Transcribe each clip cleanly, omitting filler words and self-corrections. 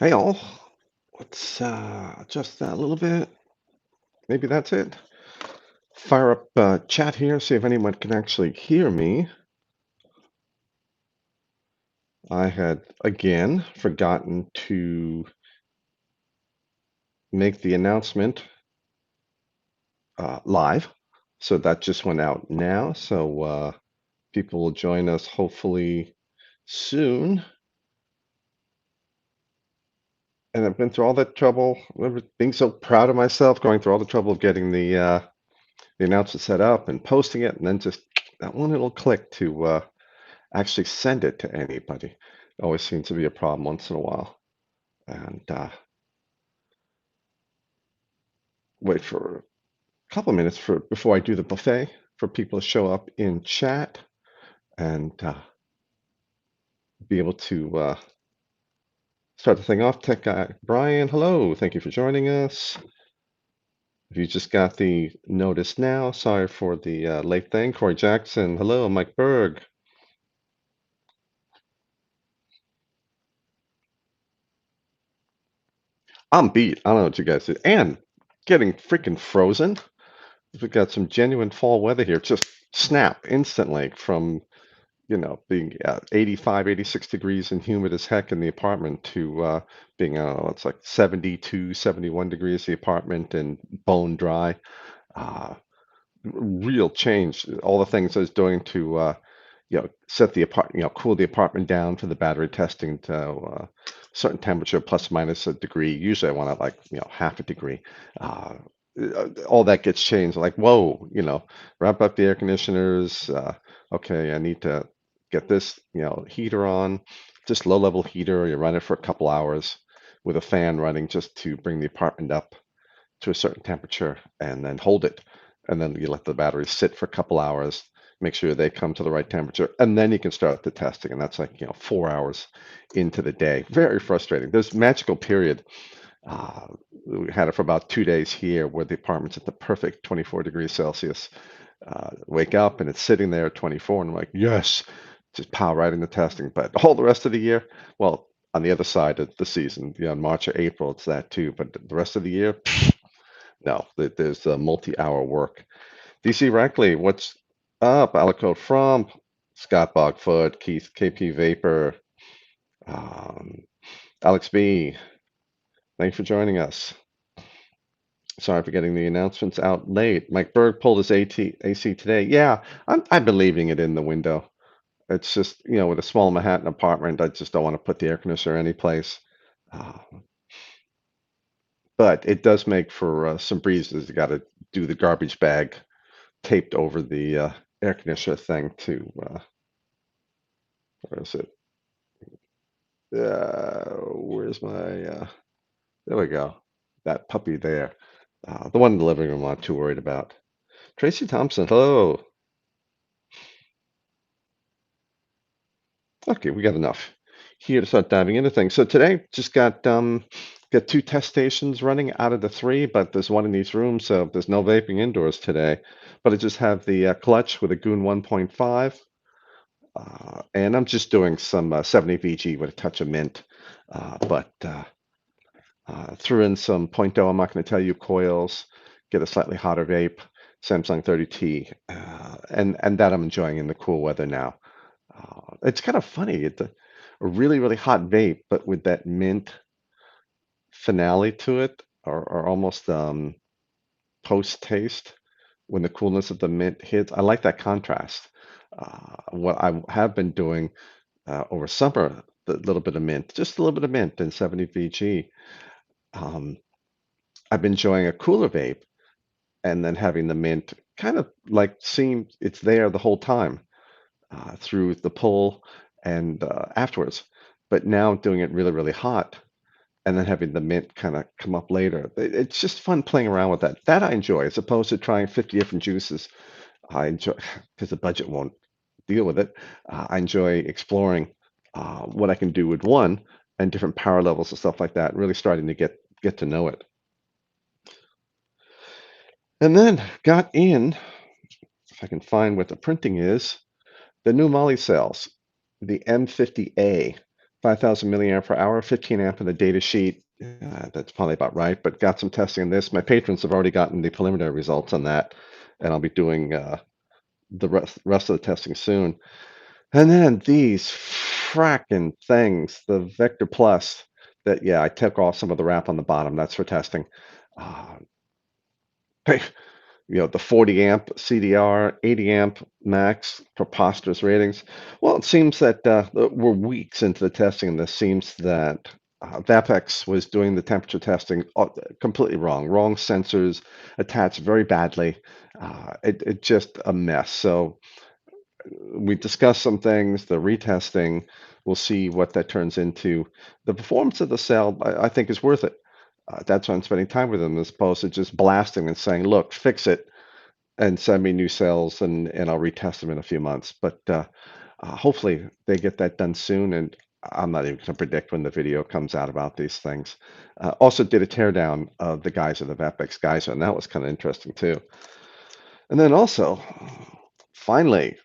Hey all, let's adjust that a little bit. Maybe that's it. Fire up chat here, see if anyone can actually hear me. I had again forgotten to make the announcement live, so that just went out now. So people will join us hopefully soon. And I've been through all that trouble, being so proud of myself, going through all the trouble of getting the announcement set up and posting it, and then just that one little click to actually send it to anybody. Always seems to be a problem once in a while. And wait for a couple of minutes for before I do the buffet for people to show up in chat and be able to start the thing off. Tech guy Brian, hello. Thank you for joining us. If you just got the notice now, sorry for the late thing. Corey Jackson, hello. Mike Berg. I'm beat. I don't know what you guys did. And getting freaking frozen. We got some genuine fall weather here. Just snap instantly from, being 85, 86 degrees and humid as heck in the apartment to being, I don't know, it's like 72, 71 degrees the apartment and bone dry. Uh, Real change. All the things I was doing to, set the apartment, cool the apartment down for the battery testing to certain temperature, plus minus a degree. Usually I want it like, half a degree. Uh, all that gets changed. Like, whoa, wrap up the air conditioners. Okay, I need to get this, heater on, just low level heater. You run it for a couple hours with a fan running just to bring the apartment up to a certain temperature and then hold it. And then you let the batteries sit for a couple hours, make sure they come to the right temperature, and then you can start the testing. And that's like, 4 hours into the day. Very frustrating. There's magical period. Uh, we had it for about 2 days here where the apartment's at the perfect 24 degrees Celsius. Wake up and it's sitting there at 24, and I'm like, yes, just power right into testing. But all the rest of the year, well, on the other side of the season, March or April, it's that too. But the rest of the year, no, there's multi-hour work. DC Rackley, what's up? Alico from Scott Bogfoot, Keith KP Vapor, um, Alex B. Thanks for joining us. Sorry for getting the announcements out late. Mike Berg pulled his AC today. Yeah, I've been leaving it in the window. It's just, with a small Manhattan apartment, I just don't want to put the air conditioner anyplace. Uh, but it does make for some breezes. You got to do the garbage bag taped over the air conditioner thing to where is it? Where's my there we go. That puppy there. The one in the living room I'm not too worried about. Tracy Thompson, hello. Okay, we got enough here to start diving into things. So today just got two test stations running out of the three, but there's one in each room, so there's no vaping indoors today. But I just have the clutch with a Goon 1.5. And I'm just doing some 70 VG with a touch of mint, but threw in some point oh. I'm not going to tell you coils, get a slightly hotter vape, Samsung 30T, and that I'm enjoying in the cool weather now. It's kind of funny. It's a really, really hot vape, but with that mint finale to it, or almost post taste when the coolness of the mint hits. I like that contrast. What I have been doing over summer, the little bit of mint, just a little bit of mint and 70 VG. Um, I've been enjoying a cooler vape and then having the mint kind of like seem it's there the whole time through the pull and afterwards. But now doing it really, really hot and then having the mint kind of come up later. It's just fun playing around with that. That I enjoy as opposed to trying 50 different juices. I enjoy because the budget won't deal with it. I enjoy exploring what I can do with one and different power levels and stuff like that. Really starting to get to know it. And then got in, if I can find what the printing is, the new Molly cells, the M50A. 5,000 milliamp per hour, 15 amp in the data sheet. That's probably about right, but got some testing on this. My patrons have already gotten the preliminary results on that, and I'll be doing the rest of the testing soon. And then these fracking things, the Vector Plus, that, yeah, I took off some of the wrap on the bottom. That's for testing. Uh, the 40 amp CDR, 80 amp max, preposterous ratings. Well, it seems that we're weeks into the testing, and this seems that VapX was doing the temperature testing completely wrong. Wrong sensors attached very badly. It just a mess. So we discussed some things, the retesting. We'll see what that turns into. The performance of the cell, I think, is worth it. That's why I'm spending time with them as opposed to just blasting and saying, look, fix it and send me new cells and I'll retest them in a few months. But hopefully they get that done soon. And I'm not even going to predict when the video comes out about these things. Also did a teardown of the Geyser, the VapX Geyser, and that was kind of interesting too. And then also, finally,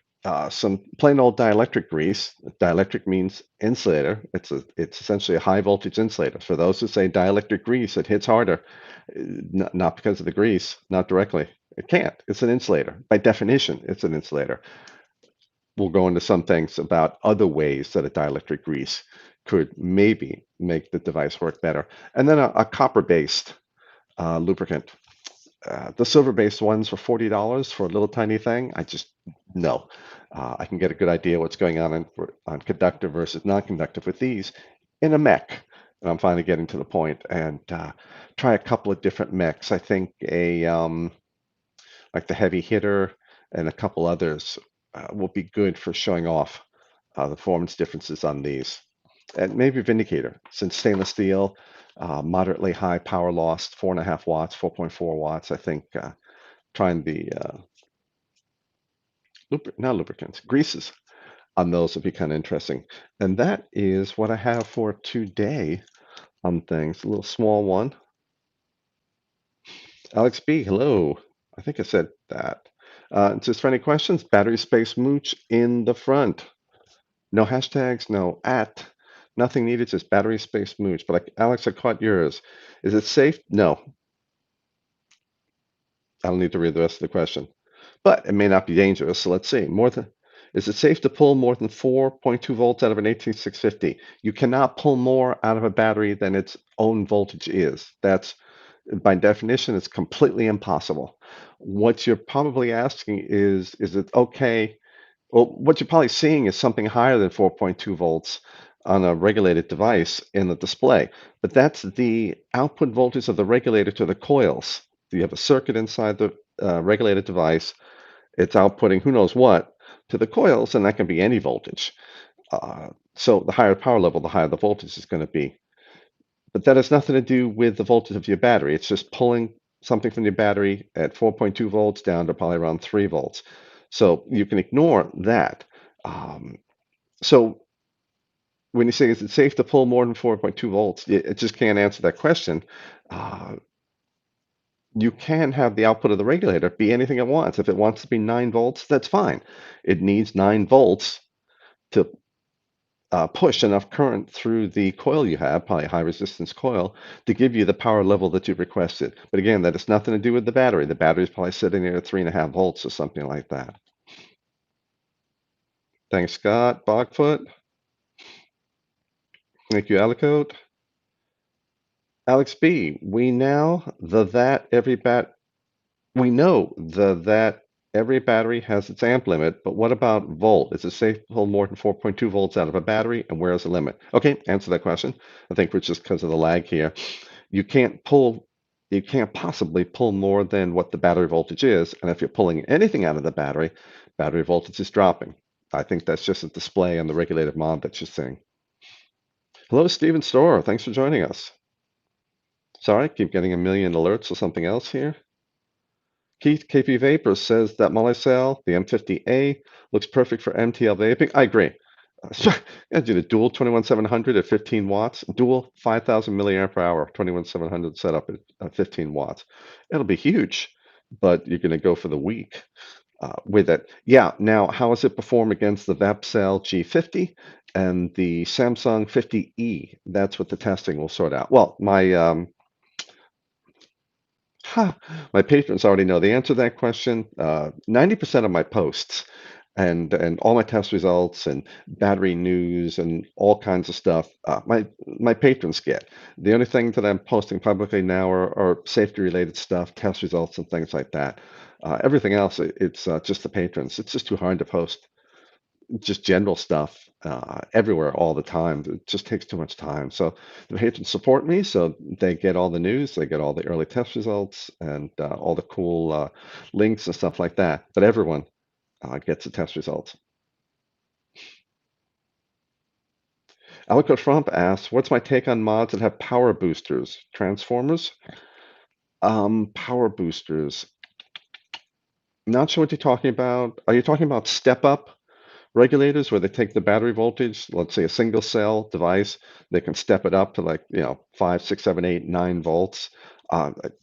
some plain old dielectric grease. Dielectric means insulator. It's essentially a high voltage insulator. For those who say dielectric grease, it hits harder. Not because of the grease, not directly. It can't. It's an insulator. By definition, it's an insulator. We'll go into some things about other ways that a dielectric grease could maybe make the device work better. And then a copper-based lubricant. The silver-based ones for $40 for a little tiny thing. I just no. I can get a good idea what's going on conductive versus non-conductive with these in a mech. And I'm finally getting to the point and try a couple of different mechs. I think like the heavy hitter and a couple others will be good for showing off the performance differences on these. And maybe Vindicator, since stainless steel, moderately high power loss, 4.5 watts, 4.4 watts. I think trying the not lubricants, greases on those would be kind of interesting. And that is what I have for today on things. A little small one. Alex B, hello. I think I said that. Just for any questions, battery space mooch in the front. No hashtags, no at, nothing needed, just battery space mooch. But Alex, I caught yours. Is it safe? No. I don't need to read the rest of the question. But it may not be dangerous, so let's see. Is it safe to pull more than 4.2 volts out of an 18650? You cannot pull more out of a battery than its own voltage is. That's, by definition, it's completely impossible. What you're probably asking is it okay? Well, what you're probably seeing is something higher than 4.2 volts on a regulated device in the display, but that's the output voltage of the regulator to the coils. You have a circuit inside the regulated device. It's outputting who knows what to the coils, and that can be any voltage. So the higher power level, the higher the voltage is going to be. But that has nothing to do with the voltage of your battery. It's just pulling something from your battery at 4.2 volts down to probably around 3 volts. So you can ignore that. So when you say, is it safe to pull more than 4.2 volts? It just can't answer that question. You can have the output of the regulator be anything it wants. If it wants to be 9 volts, that's fine. It needs 9 volts to push enough current through the coil you have, probably a high resistance coil, to give you the power level that you've requested. But again, that has nothing to do with the battery. The battery is probably sitting there at 3.5 volts or something like that. Thanks, Scott. Bogfoot. Thank you, Alicote. Alex B, we know that every battery has its amp limit, but what about volt? Is it safe to pull more than 4.2 volts out of a battery, and where is the limit? Okay, answer that question. I think it's just because of the lag here. You can't possibly pull more than what the battery voltage is, and if you're pulling anything out of the battery voltage is dropping. I think that's just a display on the regulated mod that you're seeing. Hello, Steven Storer. Thanks for joining us. Sorry, I keep getting a million alerts or something else here. Keith KP Vapor says that Molicel, the M50A, looks perfect for MTL vaping. I agree. I did a dual 21700 at 15 watts, dual 5,000 milliamp per hour, 21700 setup at 15 watts. It'll be huge, but you're going to go for the weak. with it. Yeah. Now, how does it perform against the VapCell G50 and the Samsung 50E? That's what the testing will sort out. Well, ha, my patrons already know the answer to that question. 90% of my posts and all my test results and battery news and all kinds of stuff, my patrons get. The only thing that I'm posting publicly now are safety related stuff, test results and things like that. Everything else, it's just the patrons. It's just too hard to post just general stuff everywhere all the time. It just takes too much time. So the patrons support me, so they get all the news, they get all the early test results, and all the cool links and stuff like that. But everyone gets the test results. Alico Trump asks, "What's my take on mods that have power boosters, transformers?" Power boosters. Not sure what you're talking about. Are you talking about step up regulators where they take the battery voltage, let's say a single cell device, they can step it up to like, 5, 6, 7, 8, 9 volts.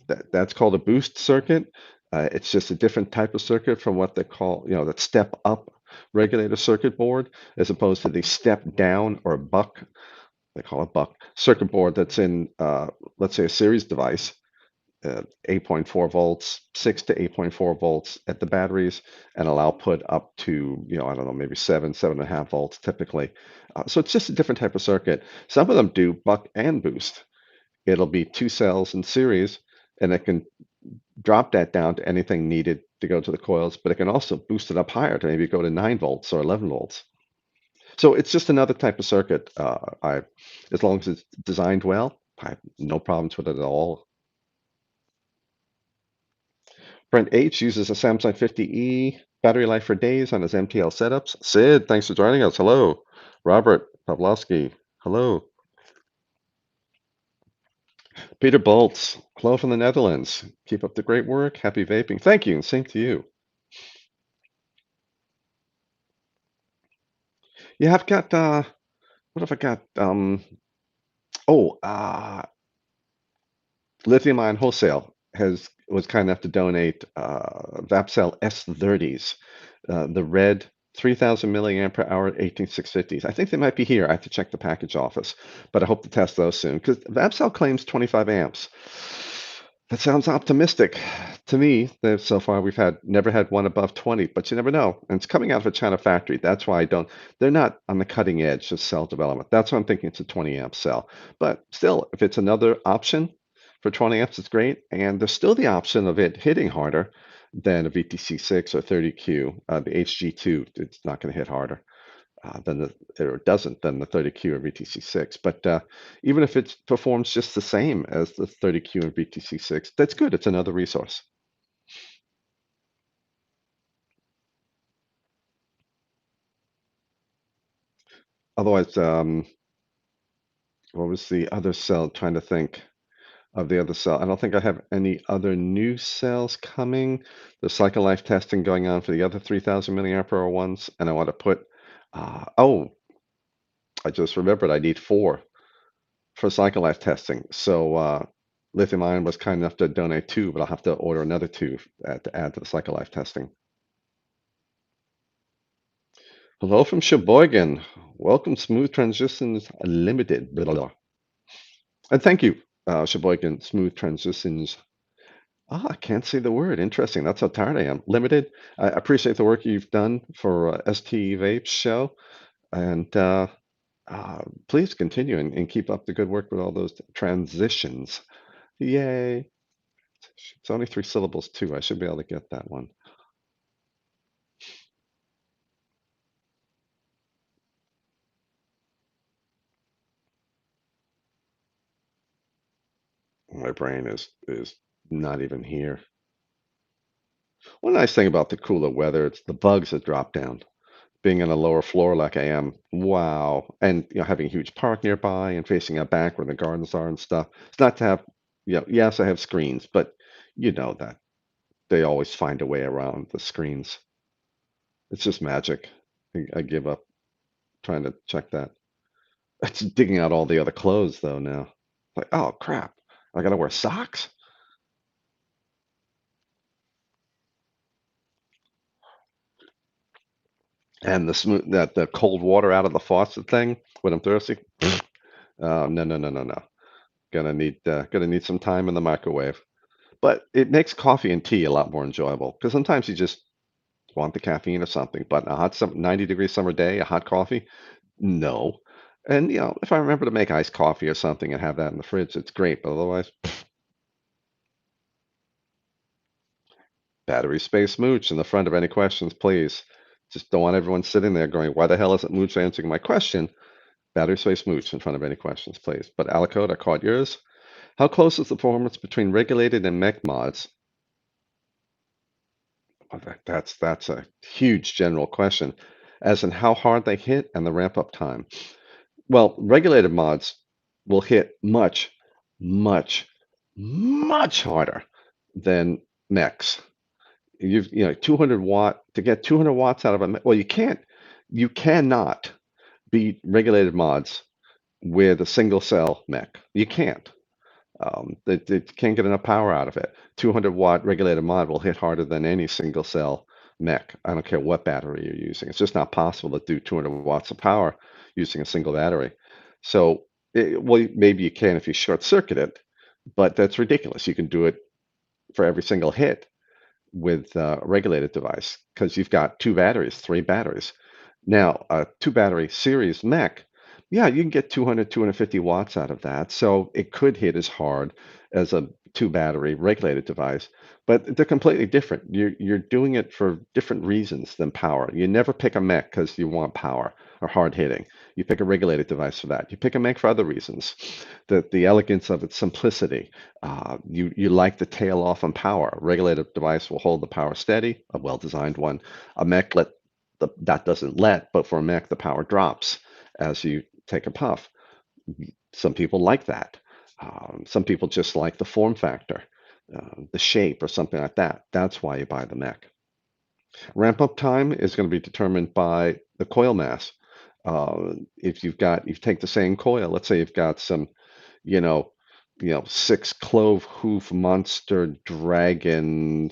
That's called a boost circuit. It's just a different type of circuit from what they call, that step up regulator circuit board, as opposed to the step down or buck, they call it buck circuit board that's in, let's say, a series device. 8.4 volts, 6 to 8.4 volts at the batteries, and allow output up to, I don't know, maybe 7.5 volts typically. So it's just a different type of circuit. Some of them do buck and boost. It'll be two cells in series, and it can drop that down to anything needed to go to the coils, but it can also boost it up higher to maybe go to 9 volts or 11 volts. So it's just another type of circuit. As long as it's designed well, I have no problems with it at all. Brent H uses a Samsung 50E battery life for days on his MTL setups. Sid, thanks for joining us. Hello. Robert Pavlovsky. Hello. Peter Boltz. Hello from the Netherlands. Keep up the great work. Happy vaping. Thank you. And same to you. Yeah, I've got what have I got? Oh, Lithium-Ion Wholesale was kind enough to donate VapCell S30s, the red 3000 milliamp per hour 18650s. I think they might be here. I have to check the package office, but I hope to test those soon because VapCell claims 25 amps. That sounds optimistic to me. So far, we've never had one above 20, but you never know. And it's coming out of a China factory. That's why I don't. They're not on the cutting edge of cell development. That's why I'm thinking it's a 20 amp cell. But still, if it's another option for 20 amps, it's great. And there's still the option of it hitting harder than a VTC6 or 30Q. The HG2, it's not going to hit harder than or it doesn't than the 30Q or VTC6. But even if it performs just the same as the 30Q and VTC6, that's good. It's another resource. Otherwise, what was the other cell? Trying to think of the other cell. I don't think I have any other new cells coming. The cycle life testing going on for the other 3000 milliamp hour ones, and I want to put. Oh, I just remembered I need 4 for cycle life testing. So Lithium Ion was kind enough to donate 2, but I'll have to order another 2 to add to the cycle life testing. Hello from Sheboygan. Welcome, Smooth Transitions Limited. Blah, blah, blah. And thank you, Sheboygan Smooth Transitions. I can't say the word. Interesting. That's how tired I am. Limited. I appreciate the work you've done for ST Vape's show. And please continue and keep up the good work with all those transitions. Yay. It's only 3 syllables too. I should be able to get that one. My brain is not even here. One nice thing about the cooler weather, it's the bugs that drop down. Being on a lower floor like I am, wow. And having a huge park nearby and facing out back where the gardens are and stuff. It's not to have, yes, I have screens, but you know that they always find a way around the screens. It's just magic. I give up trying to check that. It's digging out all the other clothes though now. Like, oh crap, I gotta wear socks? And the smooth that the cold water out of the faucet thing when I'm thirsty. No, no, no, no, no. Gonna need some time in the microwave. But it makes coffee and tea a lot more enjoyable because sometimes you just want the caffeine or something. But a 90-degree summer day, a hot coffee, no. And if I remember to make iced coffee or something and have that in the fridge, it's great. But otherwise, battery space Mooch in the front of any questions, please. Just don't want everyone sitting there going, "Why the hell isn't Mooch answering my question?" Battery space Mooch in front of any questions, please. But Alicote, I caught yours. How close is the performance between regulated and mech mods? Oh, that's a huge general question, as in how hard they hit and the ramp up time. Well, regulated mods will hit much, much, much harder than mechs. 200 watt to get 200 watts out of a well, you cannot beat regulated mods with a single cell mech. You can't. They can't get enough power out of it. 200-watt regulated mod will hit harder than any single cell mech. I don't care what battery you're using. It's just not possible to do 200 watts of power using a single battery. So, well, maybe you can if you short circuit it, but that's ridiculous. You can do it for every single hit with a regulated device because you've got two batteries, three batteries. Now, a two battery series mech, yeah, you can get 200, 250 watts out of that. So it could hit as hard as a two battery regulated device, but they're completely different. You're doing it for different reasons than power. You never pick a mech because you want power or hard hitting. You pick a regulated device for that. You pick a mech for other reasons. The elegance of its simplicity, you like the tail off on power. A regulated device will hold the power steady, a well-designed one. A mech that doesn't but for a mech the power drops as you take a puff. Some people like that. Some people just like the form factor, the shape, or something like that. That's why you buy the mech. Ramp up time is going to be determined by the coil mass. If you take the same coil, let's say you've got some you know, 6 clove hoof monster dragon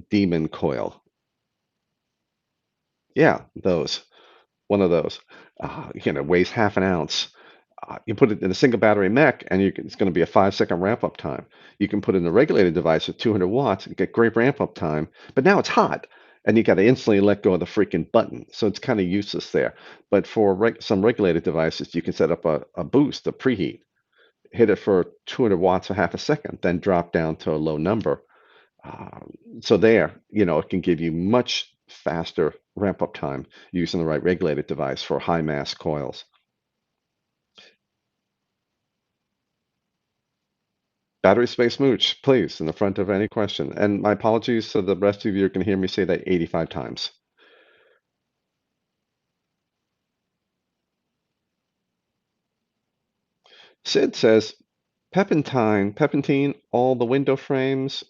demon coil. Yeah, those. One of those. Weighs half an ounce. You put it in a single battery mech, and it's going to be a 5-second ramp up time. You can put it in a regulated device with 200 watts and get great ramp up time, but now it's hot, and you got to instantly let go of the freaking button. So it's kind of useless there. But for some regulated devices, you can set up a boost, a preheat, hit it for 200 watts for half a second, then drop down to a low number. So it can give you much faster ramp up time using the right regulated device for high mass coils. Battery space Mooch, please, in the front of any question. And my apologies to the rest of you who can hear me say that 85 times. Sid says, Pepentine, all the window frames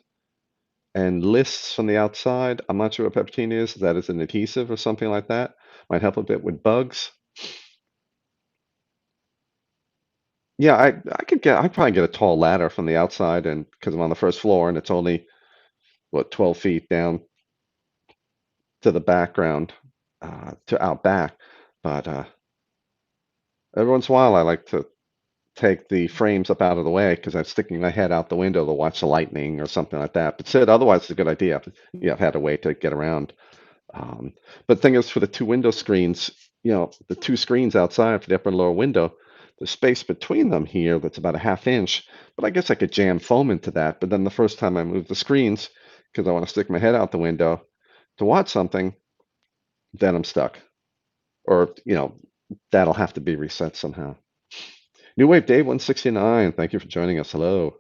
and lists from the outside. I'm not sure what peptine is. That is an adhesive or something like that. Might help a bit with bugs. Yeah, I'd probably get a tall ladder from the outside, and because I'm on the first floor and it's only what 12 feet down to the background, to out back. But every once in a while, I like to take the frames up out of the way because I'm sticking my head out the window to watch the lightning or something like that. But Sid, otherwise, it's a good idea. I've had a way to get around. But the thing is, for the two window screens, the two screens outside for the upper and lower window, the space between them here that's about a half inch. But I guess I could jam foam into that. But then the first time I move the screens, because I want to stick my head out the window to watch something, then I'm stuck. Or, that'll have to be reset somehow. New Wave Dave 169, thank you for joining us. Hello.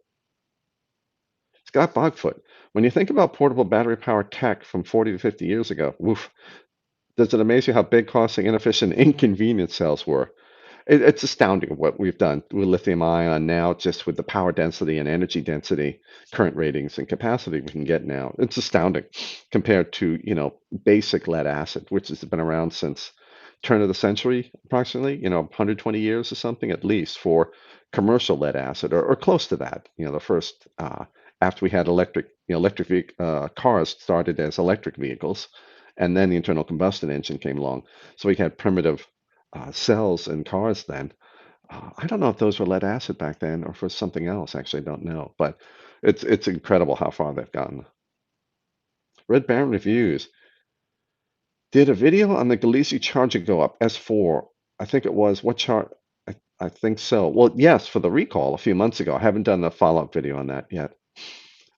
Scott Bogfoot, when you think about portable battery powered tech from 40 to 50 years ago, woof, does it amaze you how big, costly, inefficient, inconvenient cells were? It's astounding what we've done with lithium-ion now, just with the power density and energy density, current ratings and capacity we can get now. It's astounding compared to, basic lead acid, which has been around since turn of the century, approximately, 120 years or something at least for commercial lead acid or close to that. The first, after we had electric cars started as electric vehicles and then the internal combustion engine came along. So we had primitive cells in cars then. I don't know if those were lead acid back then or for something else. Actually, I don't know, but it's incredible how far they've gotten. Red Baron Reviews did a video on the Galeazzi charger go up S4. I think it was what chart? I think so. Well, yes, for the recall a few months ago. I haven't done a follow-up video on that yet.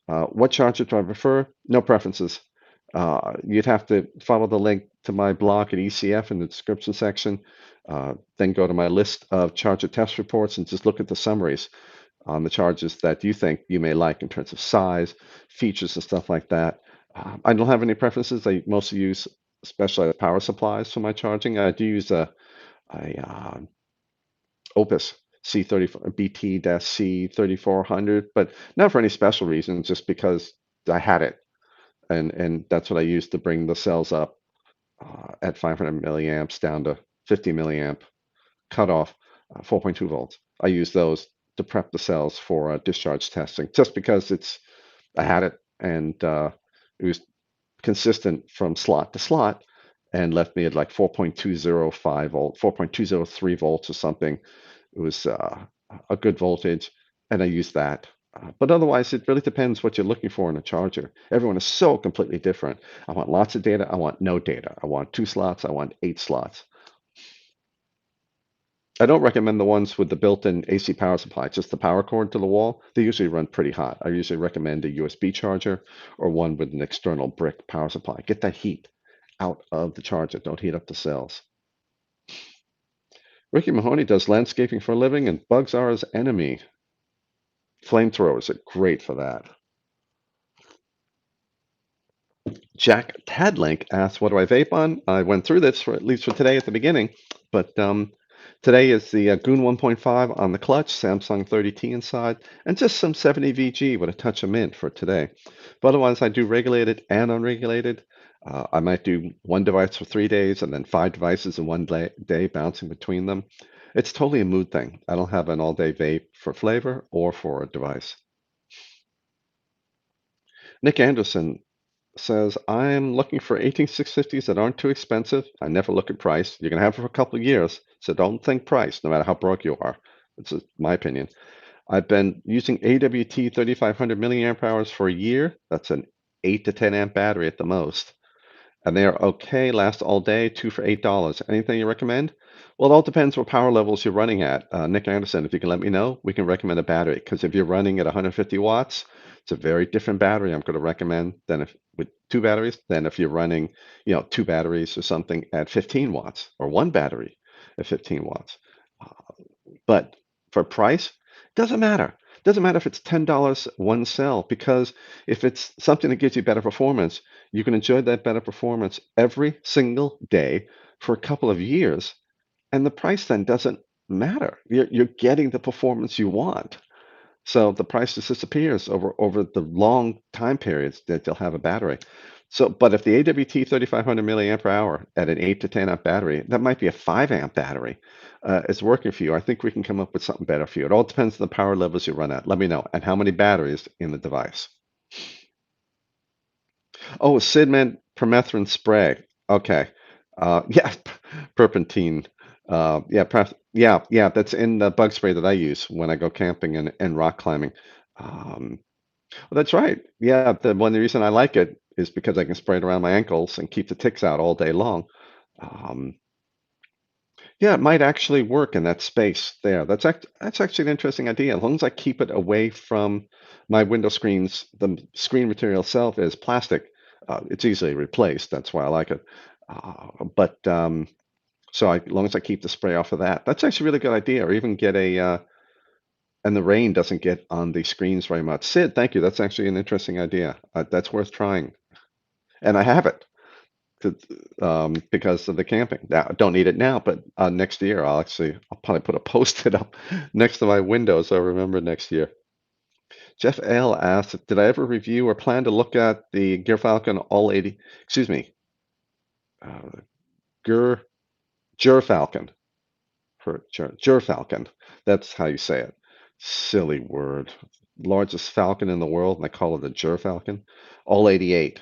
What charger do I prefer? No preferences. You'd have to follow the link to my blog at ECF in the description section. Then go to my list of charger test reports and just look at the summaries on the chargers that you think you may like in terms of size, features, and stuff like that. I don't have any preferences. I mostly use specialized power supplies for my charging. I do use a Opus C30 BT-C3400, but not for any special reason, just because I had it, and that's what I used to bring the cells up at 500 milliamps down to 50 milliamp cutoff, 4.2 volts. I use those to prep the cells for discharge testing, just because I had it, and it was consistent from slot to slot, and left me at like 4.205 volt, 4.203 volts or something. It was a good voltage, and I used that. But otherwise, it really depends what you're looking for in a charger. Everyone is so completely different. I want lots of data. I want no data. I want 2 slots. I want 8 slots. I don't recommend the ones with the built-in AC power supply, just the power cord to the wall. They usually run pretty hot. I usually recommend a USB charger or one with an external brick power supply. Get that heat out of the charger. Don't heat up the cells. Ricky Mahoney does landscaping for a living, and bugs are his enemy. Flamethrowers are great for that. Jack Tadlink asks, what do I vape on? I went through this for at least for today at the beginning, but today is the Goon 1.5 on the clutch, Samsung 30T inside, and just some 70 VG with a touch of mint for today. But otherwise, I do regulated and unregulated. I might do one device for 3 days and then 5 devices in one day, bouncing between them. It's totally a mood thing. I don't have an all-day vape for flavor or for a device. Nick Anderson says, I'm looking for 18650s that aren't too expensive. I never look at price. You're going to have it for a couple of years, so don't think price, no matter how broke you are. That's my opinion. I've been using AWT 3500 milliamp hours for a year. That's an 8 to 10 amp battery at the most. And they are okay, last all day, 2 for $8. Anything you recommend? Well, it all depends what power levels you're running at. Nick Anderson, if you can let me know, we can recommend a battery. Because if you're running at 150 watts, it's a very different battery I'm going to recommend than if with 2 batteries than if you're running, 2 batteries or something at 15 watts or 1 battery at 15 watts. But for price, doesn't matter. Doesn't matter if it's $10 one cell, because if it's something that gives you better performance, you can enjoy that better performance every single day for a couple of years, and the price then doesn't matter. You're getting the performance you want. So the price just disappears over the long time periods that you'll have a battery. So, but if the AWT 3500 milliamp per hour at an 8 to 10 amp battery, that might be a 5 amp battery, is working for you, I think we can come up with something better for you. It all depends on the power levels you run at. Let me know. And how many batteries in the device. Oh, Sidman permethrin spray. Okay. Yeah, Perpentine. Yeah, that's in the bug spray that I use when I go camping and rock climbing. Um, well, that's right. Yeah, the reason I like it is because I can spray it around my ankles and keep the ticks out all day long. Um, yeah, it might actually work in that space there. That's actually an interesting idea. As long as I keep it away from my window screens, the screen material itself is plastic. It's easily replaced. That's why I like it. But as long as I keep the spray off of that, that's actually a really good idea. Or even get and the rain doesn't get on the screens very much. Sid, thank you. That's actually an interesting idea. That's worth trying. And I have it because of the camping. Now, I don't need it now, but next year I'll probably put a post-it up next to my window so I remember next year. Jeff L asked, did I ever review or plan to look at the Gear Falcon All 80, excuse me, Ger, Ger Falcon, Ger Falcon. That's how you say it. Silly word. Largest falcon in the world, and I call it a Ger Falcon. All 88.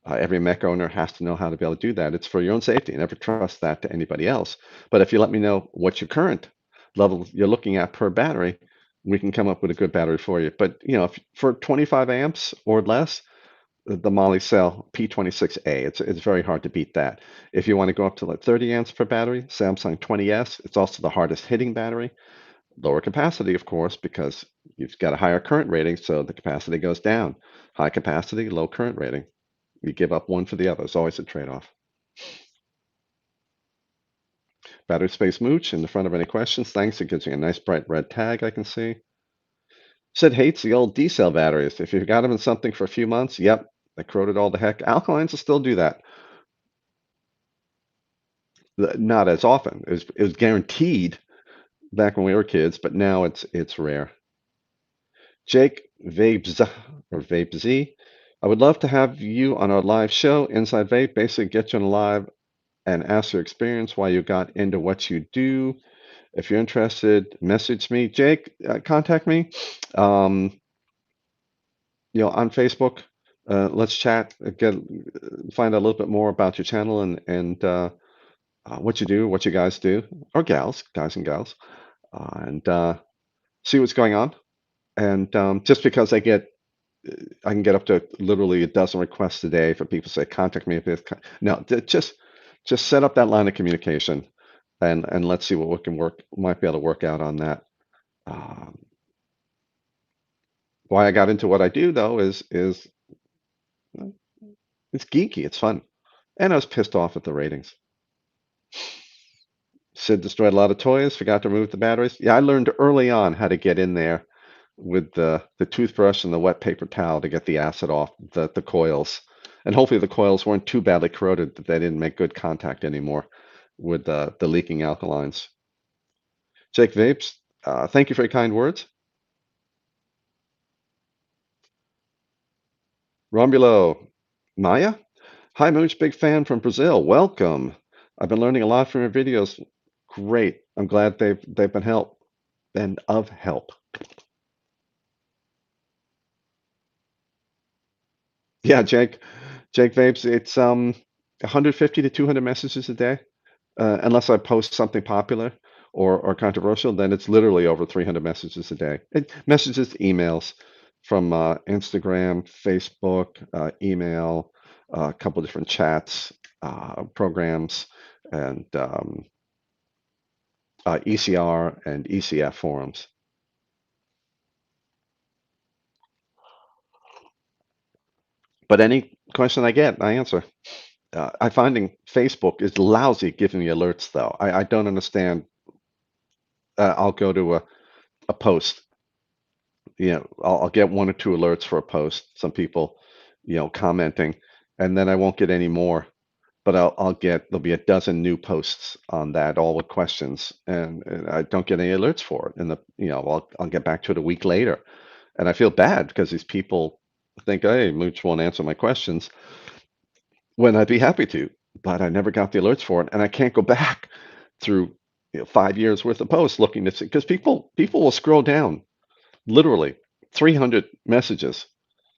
Every mech owner has to know how to be able to do that. It's for your own safety. Never trust that to anybody else. But if you let me know what your current level you're looking at per battery, we can come up with a good battery for you. But if for 25 amps or less, the Moly Cell P26A, it's very hard to beat that. If you want to go up to like 30 amps per battery, Samsung 20S, it's also the hardest hitting battery. Lower capacity, of course, because you've got a higher current rating, so the capacity goes down. High capacity, low current rating. You give up one for the other. It's always a trade-off. Battery Space Mooch in the front of any questions. Thanks. It gives you a nice bright red tag I can see. Sid hates the old D-cell batteries. If you've got them in something for a few months, yep, they corroded all the heck. Alkalines will still do that. Not as often. It was guaranteed back when we were kids, but now it's rare. Jake Vapes or Vape I would love to have you on our live show, Inside Vape. Basically, get you on live and ask your experience, why you got into what you do. If you're interested, message me, Jake. Contact me. Um, on Facebook. Let's chat. Find out a little bit more about your channel and what you do, what you guys do, or gals, guys and gals, and see what's going on. And just because I can get up to literally a dozen requests a day for people to say, contact me if it's no, just set up that line of communication and let's see what we can might be able to work out on that. Um, why I got into what I do though is it's geeky, it's fun, and I was pissed off at the ratings. Sid destroyed a lot of toys, forgot to remove the batteries. Yeah, I learned early on how to get in there with the toothbrush and the wet paper towel to get the acid off the coils. And hopefully the coils weren't too badly corroded that they didn't make good contact anymore with the leaking alkalines. Jake Vapes, thank you for your kind words. Romulo, Maya? Hi, Mooch, big fan from Brazil. Welcome. I've been learning a lot from your videos. Great. I'm glad they've been of help. Yeah, Jake Vapes, it's 150 to 200 messages a day. Unless I post something popular or controversial, then it's literally over 300 messages a day. Messages, emails from Instagram, Facebook, email, a couple different chats, programs, and ECR and ECF forums. But any question I get, I answer. I finding Facebook is lousy at giving me alerts, though. I don't understand. I'll go to a post. I'll get one or two alerts for a post. Some people, commenting, and then I won't get any more. But there'll be a dozen new posts on that, all with questions, and I don't get any alerts for it. And I'll get back to it a week later, and I feel bad because these people think, hey, Mooch won't answer my questions when I'd be happy to, but I never got the alerts for it, and I can't go back through 5 years worth of posts looking to see because people will scroll down literally 300 messages,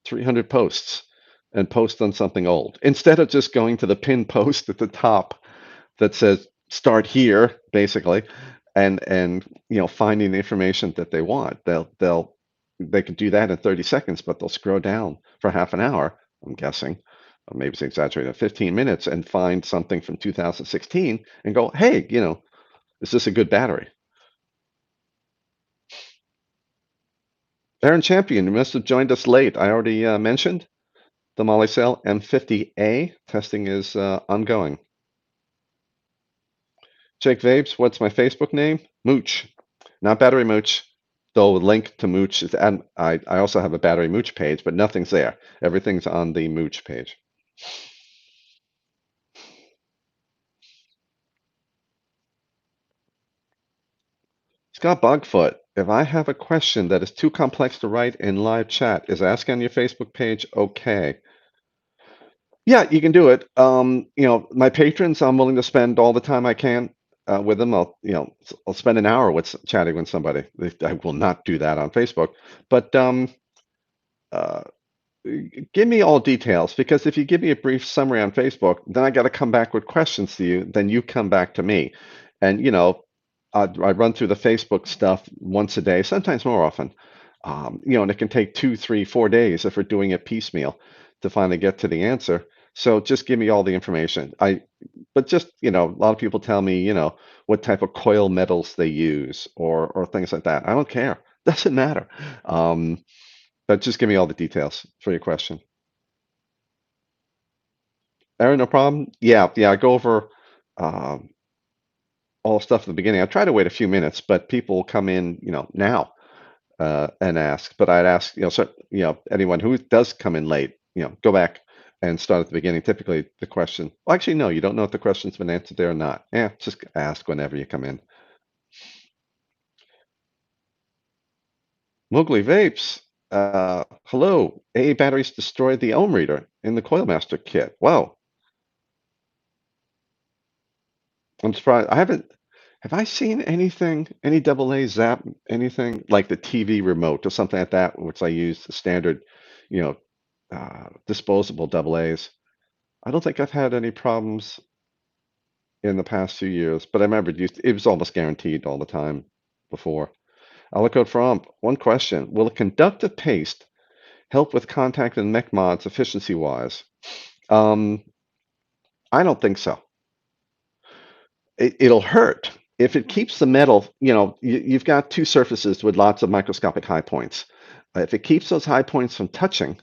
300 posts, and post on something old instead of just going to the pinned post at the top that says start here, basically, and finding the information that they want. They can do that in 30 seconds, but they'll scroll down for half an hour, I'm guessing, or maybe it's exaggerated, 15 minutes, and find something from 2016 and go, hey, is this a good battery? Aaron Champion, you must have joined us late. I already mentioned the Moly Cell M50A testing is ongoing. Jake Vapes, what's my Facebook name? Mooch, not Battery Mooch. Though link to Mooch is, and I also have a Battery Mooch page, but nothing's there. Everything's on the Mooch page. Scott Bogfoot, if I have a question that is too complex to write in live chat, is ask on your Facebook page okay? Yeah, you can do it. My patrons, I'm willing to spend all the time I can with them. I'll spend an hour chatting with somebody. I will not do that on Facebook, but Give me all details because if you give me a brief summary on Facebook, then I got to come back with questions to you. Then you come back to me, and I run through the Facebook stuff once a day, sometimes more often. And it can take 2, 3, 4 days if we're doing it piecemeal to finally get to the answer. So just give me all the information. But just a lot of people tell me, what type of coil metals they use or things like that. I don't care. Doesn't matter. Um, but just give me all the details for your question. Aaron, no problem. Yeah, yeah, I go over um, all stuff at the beginning. I try to wait a few minutes, but people come in, now and ask. But I'd ask, anyone who does come in late, go back and start at the beginning. Typically, the question. Well, actually, no, you don't know if the question's been answered there or not. Yeah, just ask whenever you come in. Mowgli Vapes. Hello. AA batteries destroyed the ohm reader in the Coilmaster kit. Wow. I'm surprised. I haven't. Have I seen anything, any double A zap, anything like the TV remote or something like that, which I use the standard, you know, disposable double A's. I don't think I've had any problems in the past few years, but I remember it was almost guaranteed all the time before. Alico Trump, one question. Will a conductive paste help with contact and mech mods efficiency wise? Um, I don't think so. It'll hurt if it keeps the metal. You've got two surfaces with lots of microscopic high points. If it keeps those high points from touching,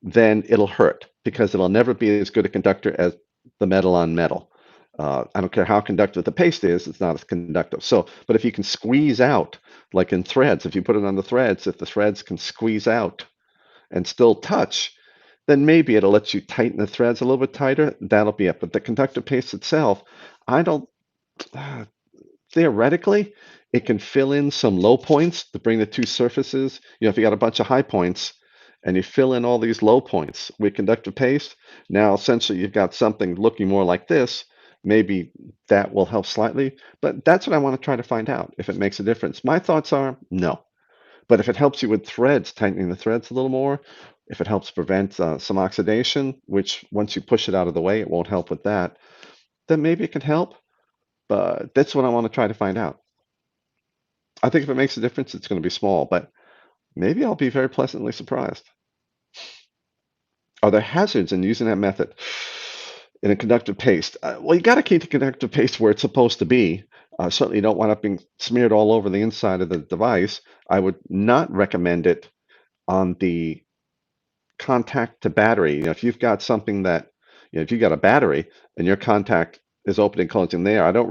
then it'll hurt because it'll never be as good a conductor as the metal on metal. I don't care how conductive the paste is, it's not as conductive. So, but if you can squeeze out, like in threads, if you put it on the threads, if the threads can squeeze out and still touch, then maybe it'll let you tighten the threads a little bit tighter. That'll be it. But the conductive paste itself, I don't. uh, Theoretically, it can fill in some low points to bring the two surfaces. If you got a bunch of high points and you fill in all these low points with conductive paste, now essentially you've got something looking more like this. Maybe that will help slightly, but that's what I want to try to find out if it makes a difference. My thoughts are no, but if it helps you with threads, tightening the threads a little more, if it helps prevent some oxidation, which once you push it out of the way, it won't help with that, then maybe it can help. But that's what I want to try to find out. I think if it makes a difference, it's going to be small, but maybe I'll be very pleasantly surprised. Are there hazards in using that method in a conductive paste? Well, you got to keep the conductive paste where it's supposed to be. Certainly, you don't want it being smeared all over the inside of the device. I would not recommend it on the contact to battery. If you've got something that, if you've got a battery and your contact is opening and closing there, I don't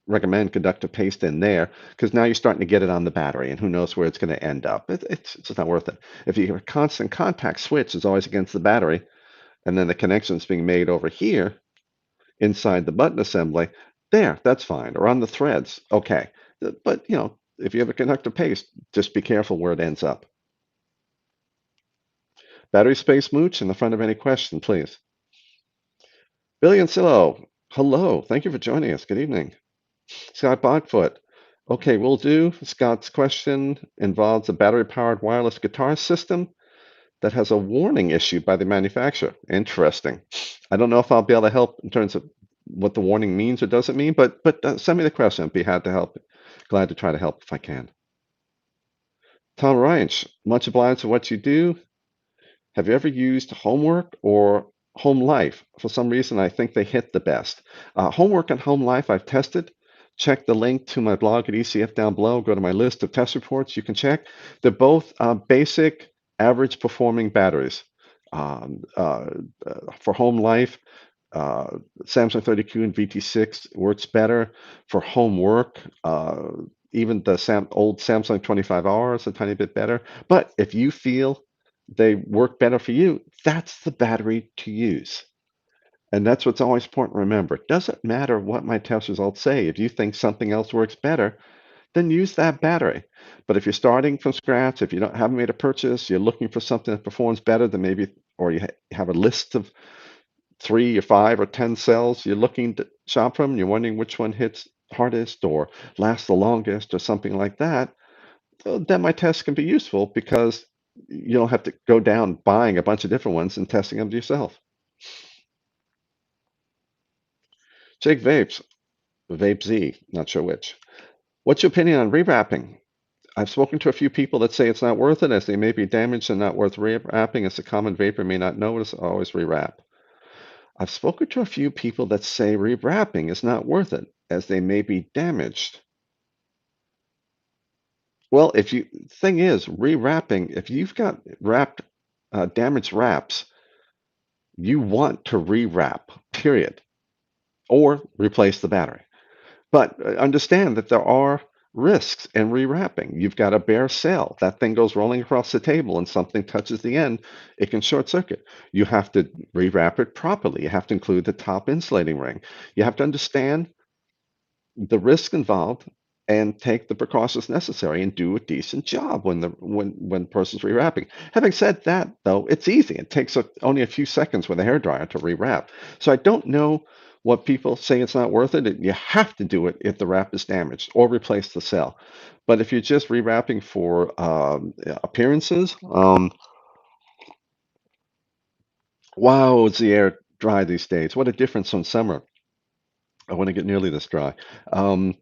recommend conductive paste in there because now you're starting to get it on the battery and who knows where it's going to end up. It's just not worth it. If you have a constant contact switch is always against the battery and then the connection is being made over here inside the button assembly, that's fine. Or on the threads, okay. But, if you have a conductive paste, just be careful where it ends up. Battery space Mooch in the front of any question, please. Billy and Silo, hello. Thank you for joining us. Good evening. Scott Bogfoot. Okay, will do. Scott's question involves a battery-powered wireless guitar system that has a warning issued by the manufacturer. Interesting. I don't know if I'll be able to help in terms of what the warning means or doesn't mean, but send me the question. I'd be happy to help. Glad to try to help if I can. Tom Reinsch, much obliged for what you do. Have you ever used Homework or Home Life? For some reason, I think they hit the best. Homework and Home Life, I've tested. Check the link to my blog at ECF down below. Go to my list of test reports. You can check. They're both basic, average performing batteries. Um, uh, for Home Life, Samsung 30Q and VT6 works better. For Homework, even the old Samsung 25R is a tiny bit better. But if you feel they work better for you, that's the battery to use. And that's what's always important to remember. It doesn't matter what my test results say. If you think something else works better, then use that battery. But if you're starting from scratch, if you haven't made a purchase, you're looking for something that performs better than maybe, or you have a list of 3 or 5 or 10 cells you're looking to shop from, you're wondering which one hits hardest or lasts the longest or something like that, then my test can be useful because You don't have to go down buying a bunch of different ones and testing them yourself. Jake Vapes, Vape Z, not sure which. What's your opinion on rewrapping? I've spoken to a few people that say it's not worth it as they may be damaged and not worth rewrapping as a common vapor may not notice, always rewrap. I've spoken to a few people that say rewrapping is not worth it as they may be damaged. Well, if you thing is rewrapping, if you've got wrapped damaged wraps, you want to rewrap, period, or replace the battery. But understand that there are risks in rewrapping. You've got a bare sail. That thing goes rolling across the table and something touches the end, it can short circuit. You have to rewrap it properly. You have to include the top insulating ring. You have to understand the risk involved and take the precautions necessary and do a decent job when person's rewrapping. Having said that, though, it's easy. It takes only a few seconds with a hairdryer to rewrap. So I don't know what people say it's not worth it. You have to do it if the wrap is damaged or replace the cell. But if you're just rewrapping for appearances, wow, is the air dry these days? What a difference from summer. I want to get nearly this dry. Um,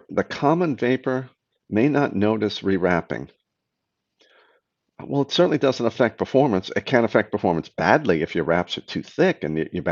the common vapor may not notice rewrapping. Well, it certainly doesn't affect performance. It can affect performance badly if your wraps are too thick and your